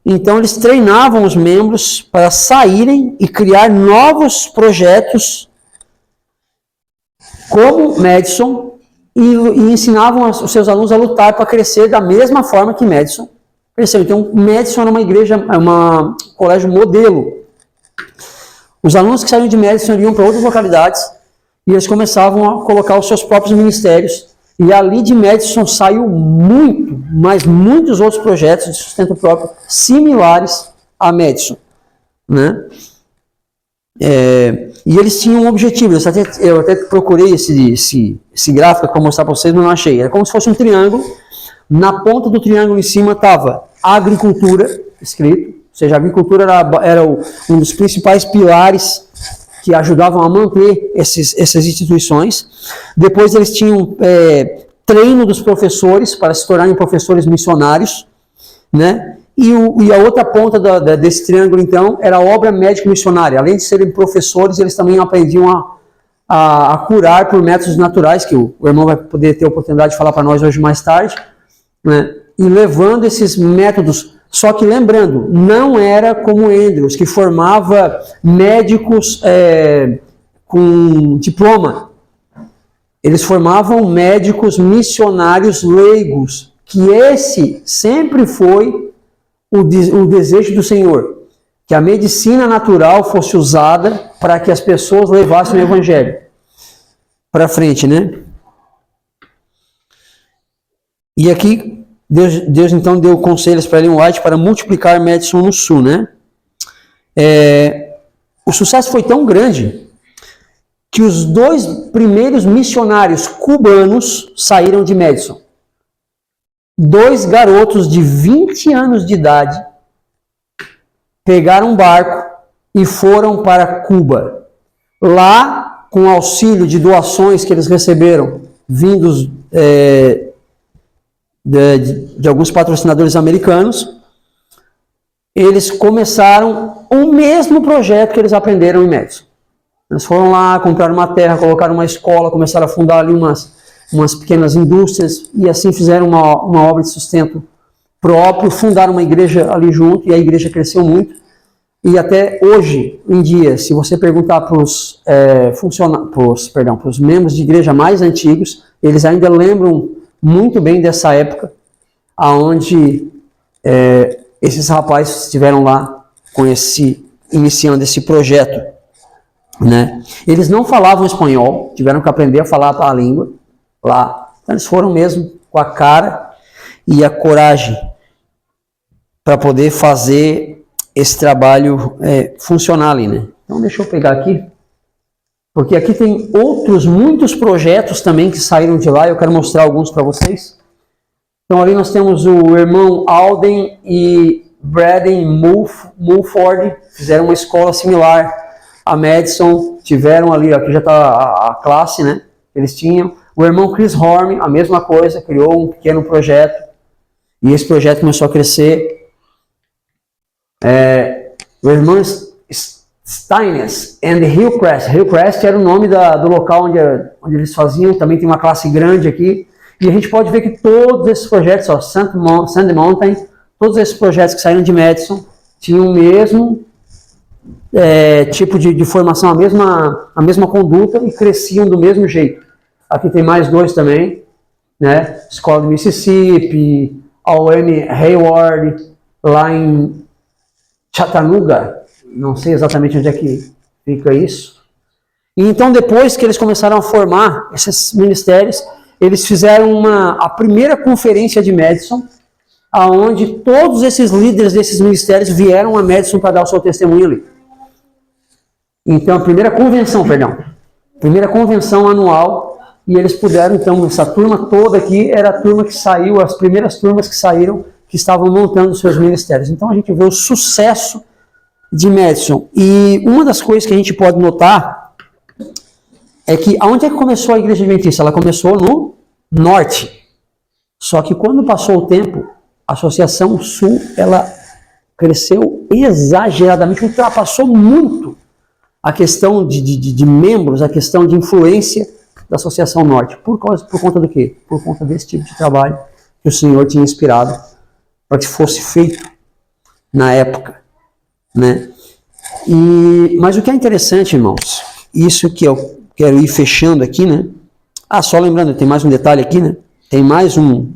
Então, eles treinavam os membros para saírem e criar novos projetos como Madison e ensinavam os seus alunos a lutar para crescer da mesma forma que Madison cresceu. Então, Madison era uma igreja, um colégio modelo. Os alunos que saíram de Madison iam para outras localidades e eles começavam a colocar os seus próprios ministérios. E ali de Madison saiu muitos outros projetos de sustento próprio similares a Madison, né? E eles tinham um objetivo. Eu até procurei esse gráfico para mostrar para vocês, mas não achei. Era como se fosse um triângulo. Na ponta do triângulo em cima estava agricultura, escrito. Ou seja, a agricultura era um dos principais pilares que ajudavam a manter essas instituições. Depois eles tinham treino dos professores para se tornarem professores missionários, né? E a outra ponta desse triângulo, então, era a obra médico-missionária. Além de serem professores, eles também aprendiam a curar por métodos naturais, que o irmão vai poder ter a oportunidade de falar para nós hoje mais tarde, né? E levando esses métodos. Só que lembrando, não era como Andrews, que formava médicos com diploma. Eles formavam médicos missionários leigos, que esse sempre foi o desejo do Senhor, que a medicina natural fosse usada para que as pessoas levassem o evangelho para frente, né? E aqui Deus então deu conselhos para Ellen White para multiplicar Madison no sul, né? O sucesso foi tão grande que os 2 primeiros missionários cubanos saíram de Madison. 2 garotos de 20 anos de idade pegaram um barco e foram para Cuba. Lá, com auxílio de doações que eles receberam, vindos de alguns patrocinadores americanos, eles começaram o mesmo projeto que eles aprenderam em Madison. Eles foram lá, compraram uma terra, colocaram uma escola, começaram a fundar ali umas pequenas indústrias e assim fizeram uma obra de sustento próprio, fundaram uma igreja ali junto e a igreja cresceu muito. E até hoje em dia, se você perguntar para os membros de igreja mais antigos, eles ainda lembram muito bem dessa época, aonde esses rapazes estiveram lá iniciando esse projeto, né? Eles não falavam espanhol, tiveram que aprender a falar a língua lá. Então eles foram mesmo com a cara e a coragem para poder fazer esse trabalho funcionar ali, né? Então deixa eu pegar aqui, porque aqui tem muitos projetos também que saíram de lá, eu quero mostrar alguns para vocês. Então ali nós temos o irmão Alden e Braden Mulford, fizeram uma escola similar a Madison, tiveram ali, aqui já está a classe, né, que eles tinham. O irmão Chris Horn, a mesma coisa, criou um pequeno projeto, e esse projeto começou a crescer. O irmão Steines and Hillcrest. Hillcrest era o nome do local onde eles faziam, também tem uma classe grande aqui. E a gente pode ver que todos esses projetos, ó, Sandy Mountain, todos esses projetos que saíram de Madison, tinham o mesmo tipo de formação, a mesma conduta e cresciam do mesmo jeito. Aqui tem mais 2 também, né? Escola de Mississippi, A.O.M. Hayward, lá em Chattanooga, não sei exatamente onde é que fica isso. E então, depois que eles começaram a formar esses ministérios, eles fizeram a primeira conferência de Madison, aonde todos esses líderes desses ministérios vieram a Madison para dar o seu testemunho ali. Então, a primeira convenção anual, e eles puderam, então, essa turma toda aqui era a turma que saiu, as primeiras turmas que saíram, que estavam montando os seus ministérios. Então, a gente vê o sucesso de Madison. E uma das coisas que a gente pode notar é que, aonde é que começou a igreja adventista? Ela começou no norte. Só que quando passou o tempo, a Associação Sul, ela cresceu exageradamente, ultrapassou muito a questão de membros, a questão de influência da Associação Norte. Por conta do quê? Por conta desse tipo de trabalho que o Senhor tinha inspirado para que fosse feito na época, né? Mas o que é interessante, irmãos, isso que eu quero ir fechando aqui, né? Só lembrando, tem mais um detalhe aqui, né? Tem mais um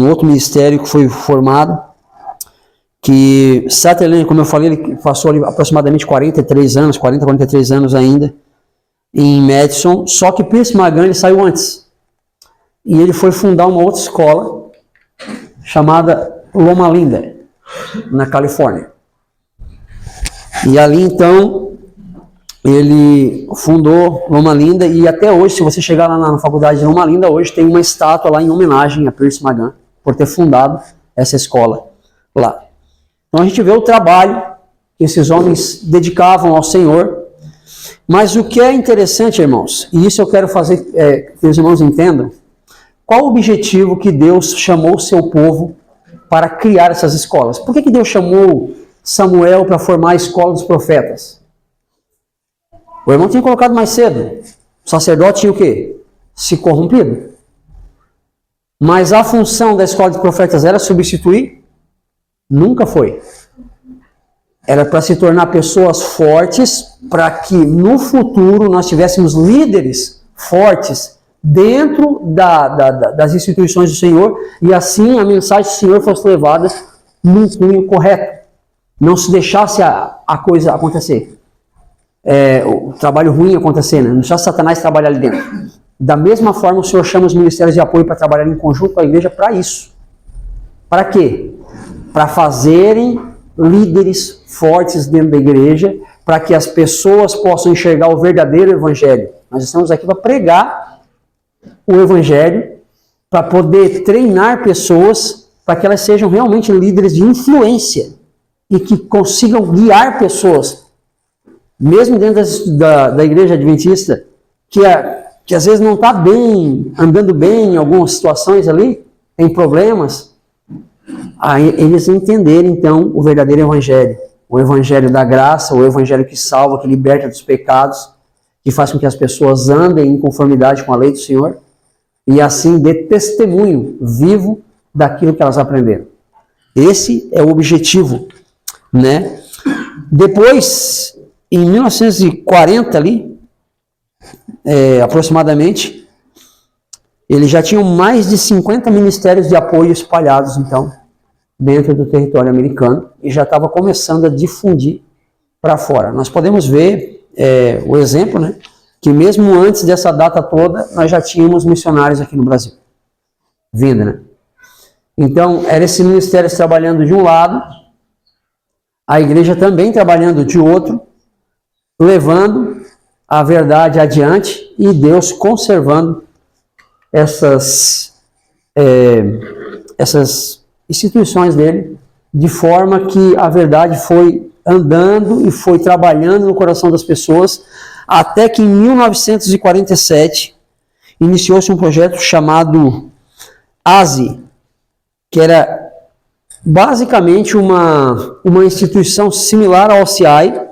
outro ministério que foi formado, que Sutherland, como eu falei, ele passou ali aproximadamente 43 anos ainda em Madison, só que Pierce Magan ele saiu antes. E ele foi fundar uma outra escola chamada Loma Linda, na Califórnia. E ali então ele fundou Loma Linda, e até hoje, se você chegar lá na faculdade de Loma Linda, hoje tem uma estátua lá em homenagem a Pierce Magan por ter fundado essa escola lá. Então a gente vê o trabalho que esses homens dedicavam ao Senhor. Mas o que é interessante, irmãos, e isso eu quero fazer que os irmãos entendam, qual o objetivo que Deus chamou o seu povo para criar essas escolas? Por que Deus chamou Samuel para formar a escola dos profetas? O irmão tinha colocado mais cedo. O sacerdote tinha o quê? Se corrompido. Mas a função da escola dos profetas era substituir? Nunca foi. Era para se tornar pessoas fortes, para que no futuro nós tivéssemos líderes fortes dentro das instituições do Senhor, e assim a mensagem do Senhor fosse levada num cunho correto. Não se deixasse a coisa acontecer. O trabalho ruim acontecer, né? Não deixasse Satanás trabalhar ali dentro. Da mesma forma, o Senhor chama os ministérios de apoio para trabalhar em conjunto com a igreja para isso. Para quê? Para fazerem líderes fortes dentro da igreja, para que as pessoas possam enxergar o verdadeiro evangelho. Nós estamos aqui para pregar o evangelho, para poder treinar pessoas, para que elas sejam realmente líderes de influência e que consigam guiar pessoas, mesmo dentro da igreja adventista, que às vezes não está bem, andando bem em algumas situações ali, tem problemas, aí eles entenderem então o verdadeiro evangelho, o evangelho da graça, o evangelho que salva, que liberta dos pecados, que faz com que as pessoas andem em conformidade com a lei do Senhor, e assim dê testemunho vivo daquilo que elas aprenderam. Esse é o objetivo, né? Depois, em 1940 ali, aproximadamente, eles já tinham mais de 50 ministérios de apoio espalhados, então, dentro do território americano, e já estava começando a difundir para fora. Nós podemos ver o exemplo, né, que mesmo antes dessa data toda, nós já tínhamos missionários aqui no Brasil, vindo, né? Então, eram esses ministérios trabalhando de um lado, a igreja também trabalhando de outro, levando a verdade adiante e Deus conservando essas instituições dele, de forma que a verdade foi andando e foi trabalhando no coração das pessoas, até que em 1947 iniciou-se um projeto chamado ASI, que era basicamente uma instituição similar ao CI,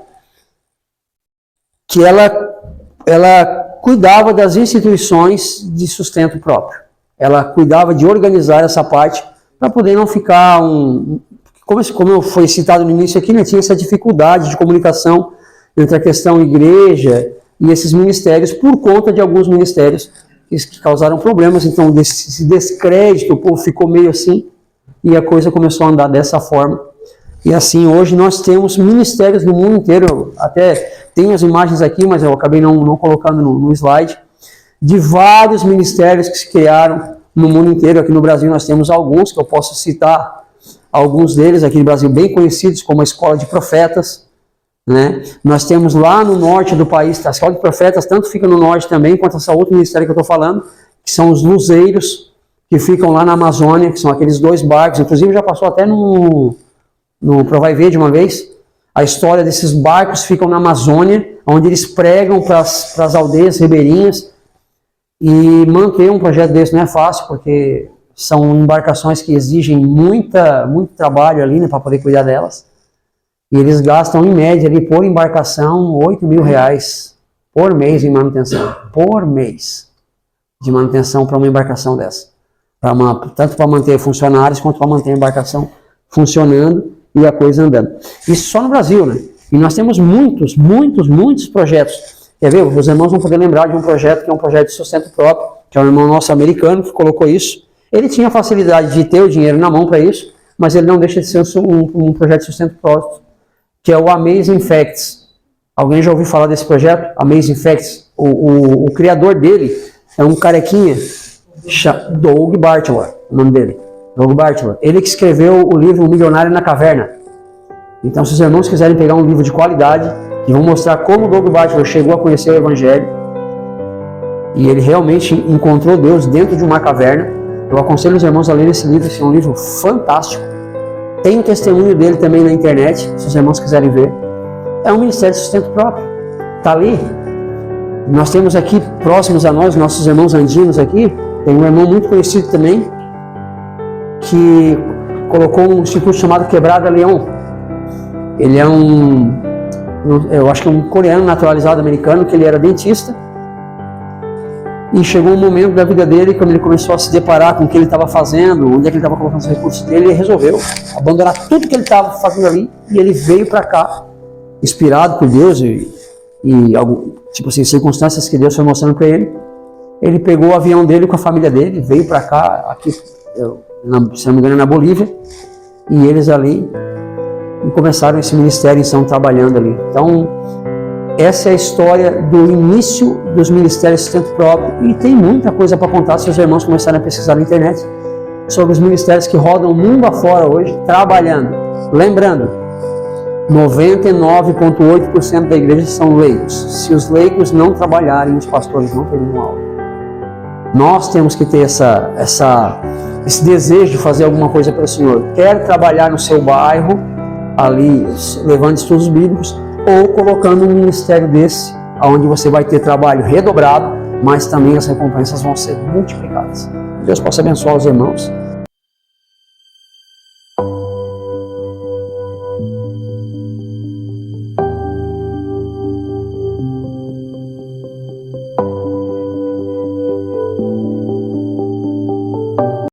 que ela cuidava das instituições de sustento próprio. Ela cuidava de organizar essa parte para poder não ficar como foi citado no início aqui, né, tinha essa dificuldade de comunicação entre a questão igreja e esses ministérios, por conta de alguns ministérios que causaram problemas. Então, esse descrédito, o povo ficou meio assim, e a coisa começou a andar dessa forma. E assim, hoje nós temos ministérios no mundo inteiro, até tem as imagens aqui, mas eu acabei não colocando no slide, de vários ministérios que se criaram no mundo inteiro. Aqui no Brasil nós temos alguns, que eu posso citar alguns deles aqui no Brasil, bem conhecidos, como a Escola de Profetas, né? Nós temos lá no norte do país, a Escola de Profetas tanto fica no norte também, quanto essa outra ministério que eu estou falando, que são os luzeiros, que ficam lá na Amazônia, que são aqueles 2 barcos, inclusive já passou até no Provai Ver de uma vez, a história desses barcos ficam na Amazônia, onde eles pregam para as aldeias ribeirinhas, e manter um projeto desse não é fácil, porque São embarcações que exigem muito trabalho ali, né, para poder cuidar delas. E eles gastam, em média, ali, por embarcação, R$8.000 por mês em manutenção. Por mês de manutenção para uma embarcação dessa. Tanto para manter funcionários, quanto para manter a embarcação funcionando e a coisa andando. Isso só no Brasil, né? E nós temos muitos projetos. Quer ver? Os irmãos vão poder lembrar de um projeto que é um projeto de sustento próprio, que é um irmão nosso americano que colocou isso. Ele tinha a facilidade de ter o dinheiro na mão para isso, mas ele não deixa de ser um projeto de sustento próprio, que é o Amazing Facts. Alguém já ouviu falar desse projeto? Amazing Facts. O criador dele é um carequinha, Doug Bartler, o nome dele. Doug Bartler. Ele que escreveu o livro O Milionário na Caverna. Então, se os irmãos quiserem pegar um livro de qualidade, que vão mostrar como o Doug Bartler chegou a conhecer o Evangelho, e ele realmente encontrou Deus dentro de uma caverna, eu aconselho os irmãos a lerem esse livro. Esse é um livro fantástico. Tem o testemunho dele também na internet, se os irmãos quiserem ver. É um ministério de sustento próprio. Está ali. Nós temos aqui, próximos a nós, nossos irmãos andinos aqui, tem um irmão muito conhecido também, que colocou um instituto chamado Quebrada Leão. Ele é eu acho que é um coreano naturalizado americano, que ele era dentista. E chegou um momento da vida dele, quando ele começou a se deparar com o que ele estava fazendo, onde é que ele estava colocando os recursos dele, ele resolveu abandonar tudo que ele estava fazendo ali, e ele veio para cá, inspirado por Deus e tipo assim, circunstâncias que Deus foi mostrando para ele. Ele pegou o avião dele com a família dele, veio para cá, aqui, se não me engano, na Bolívia, e eles ali e começaram esse ministério e estão trabalhando ali. Então, essa é a história do início dos ministérios de sustento próprio, e tem muita coisa para contar se os irmãos começarem a pesquisar na internet sobre os ministérios que rodam o mundo afora hoje, trabalhando. Lembrando, 99,8% da igreja são leigos. Se os leigos não trabalharem, os pastores não terminam aula. Nós temos que ter esse desejo de fazer alguma coisa para o Senhor. Quer trabalhar no seu bairro, ali, levando estudos bíblicos, ou colocando um ministério desse, onde você vai ter trabalho redobrado, mas também as recompensas vão ser multiplicadas. Deus possa abençoar os irmãos.